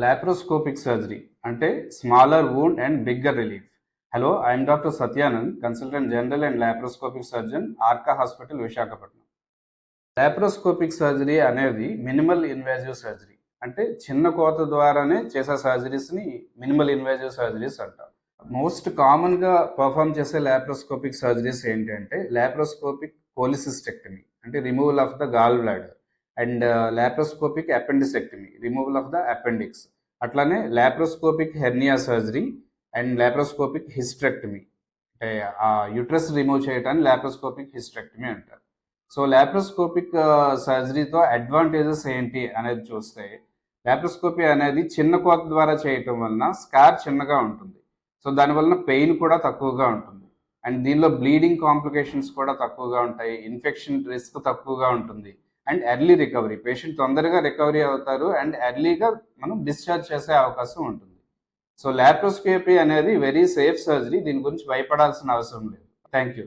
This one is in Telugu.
లాప్రోస్కోపిక్ సర్జరీ అంటే smaller wound and bigger relief. Hello, I'm doctor Satyanand, consultant general and laparoscopic surgeon, Arka hospital, Visakhapatnam. Laparoscopic surgery అనేది మినిమల్ ఇన్వేజివ్ సర్జరీ. అంటే చిన్న కోత ద్వారానే చేసే సర్జరీస్ని మినిమల్ ఇన్వేజివ్ సర్జరీస్ అంటారు. మోస్ట్ కామన్గా పర్ఫామ్ చేసే లాప్రోస్కోపిక్ సర్జరీస్ ఏంటంటే లాప్రోస్కోపిక్ కోలిసిస్టెక్టమీ అంటే removal of the gall bladder, and laparoscopic appendicectomy removal of the appendix, అట్లానే laparoscopic hernia surgery and laparoscopic hysterectomy అంటే ఆ యుట్రస్ రిమూవ్ చేయడాన్ని లాప్రోస్కోపిక్ హిస్టరెక్టమీ అంటారు. సో లాప్రోస్కోపిక్ సర్జరీతో అడ్వాంటేజెస్ ఏంటి అనేది చూస్తే, లాప్రోస్కోపీ అనేది చిన్న కోత ద్వారా చేయటం వలన స్కార్ చిన్నగా ఉంటుంది. సో దానివలన పెయిన్ కూడా తక్కువగా ఉంటుంది, అండ్ దీనిలో బ్లీడింగ్ కాంప్లికేషన్స్ కూడా తక్కువగా ఉంటాయి, ఇన్ఫెక్షన్ రిస్క్ తక్కువగా ఉంటుంది, అండ్ ఎర్లీ రికవరీ, పేషెంట్ తొందరగా రికవరీ అవుతారు అండ్ ఎర్లీగా మనం డిశ్చార్జ్ చేసే అవకాశం ఉంటుంది. సో లాప్రోస్కోపీ అనేది వెరీ సేఫ్ సర్జరీ, దీని గురించి భయపడాల్సిన అవసరం లేదు. Thank you.